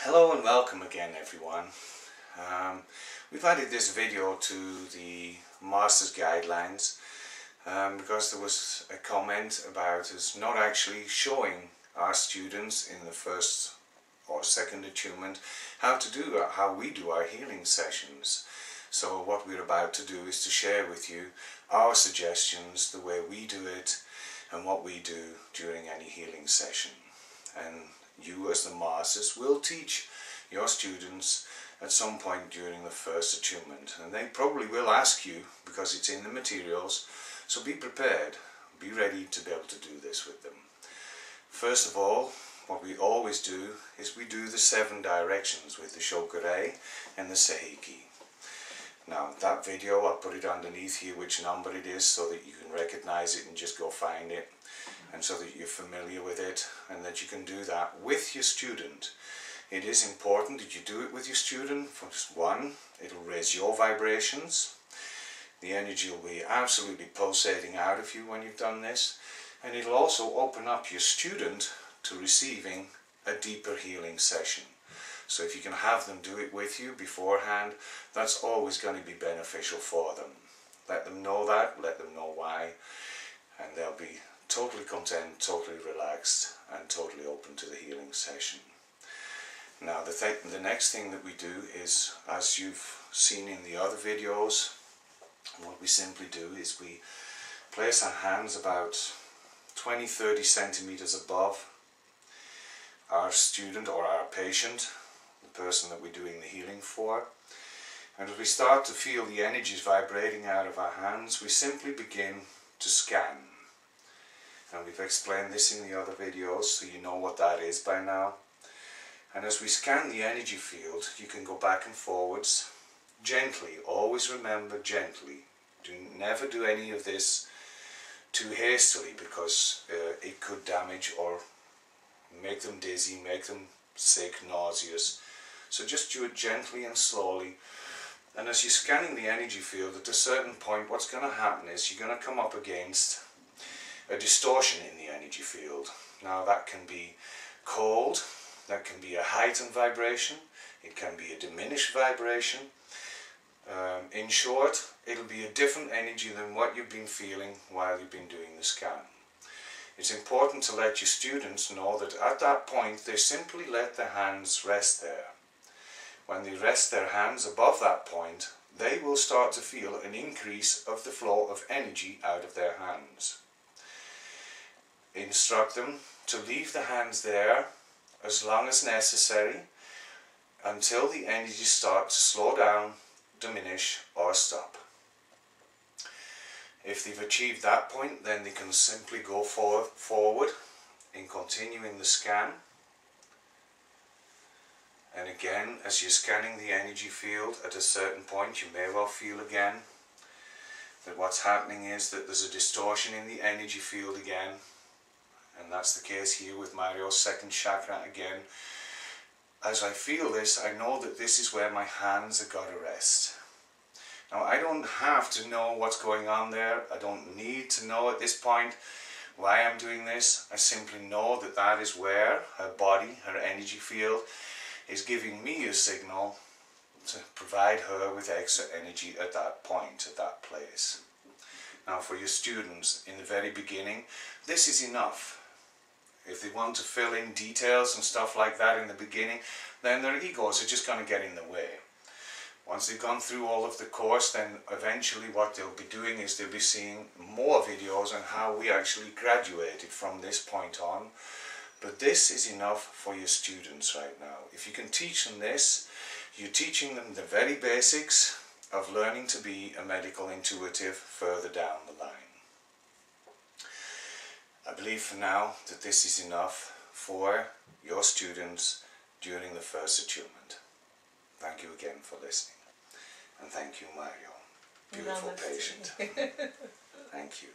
Hello and welcome again everyone. We've added this video to the Master's Guidelines because there was a comment about us not actually showing our students in the first or second attunement how we do our healing sessions. So what we're about to do is to share with you our suggestions, the way we do it and what we do during any healing session. And you as the Masters will teach your students at some point during the first attunement, and they probably will ask you because it's in the materials, so be prepared, be ready to be able to do this with them. First of all, what we always do is we do the 7 directions with the Shokure and the Seiki. Now that video, I'll put it underneath here which number it is so that you can recognize it and just go find it, and so that you're familiar with it and that you can do that with your student. It is important that you do it with your student. For one, it'll raise your vibrations. The energy will be absolutely pulsating out of you when you've done this, and it'll also open up your student to receiving a deeper healing session. So if you can have them do it with you beforehand, that's always going to be beneficial for them. Let them know that, let them know why, and they'll be totally content, totally relaxed, and totally open to the healing session. Now the next thing that we do is, as you've seen in the other videos, what we simply do is we place our hands about 20-30 centimeters above our student or our patient, the person that we're doing the healing for. And as we start to feel the energies vibrating out of our hands, we simply begin to scan. And we've explained this in the other videos, so you know what that is by now. And as we scan the energy field, you can go back and forwards gently. Always remember, gently. Never do any of this too hastily, because it could damage or make them dizzy, make them sick, nauseous. So just do it gently and slowly. And as you're scanning the energy field, at a certain point what's going to happen is you're going to come up against a distortion in the energy field. Now that can be cold, that can be a heightened vibration, it can be a diminished vibration. In short, it'll be a different energy than what you've been feeling while you've been doing the scan. It's important to let your students know that at that point they simply let their hands rest there. When they rest their hands above that point, they will start to feel an increase of the flow of energy out of their hands. Instruct them to leave the hands there as long as necessary until the energy starts to slow down, diminish or stop. If they've achieved that point, then they can simply go forward in continuing the scan. And again, as you're scanning the energy field, at a certain point you may well feel again that what's happening is that there's a distortion in the energy field again. And that's the case here with Mario's second chakra again. As I feel this, I know that this is where my hands have got to rest. Now I don't have to know what's going on there. I don't need to know at this point why I'm doing this. I simply know that that is where her body, her energy field, is giving me a signal to provide her with extra energy at that point, at that place. Now for your students, in the very beginning, this is enough. If they want to fill in details and stuff like that in the beginning, then their egos are just going to get in the way. Once they've gone through all of the course, then eventually what they'll be doing is they'll be seeing more videos on how we actually graduated from this point on. But this is enough for your students right now. If you can teach them this, you're teaching them the very basics of learning to be a medical intuitive further down the line. I believe for now that this is enough for your students during the first attunement. Thank you again for listening. And thank you, Mario. Beautiful patient. Thank you.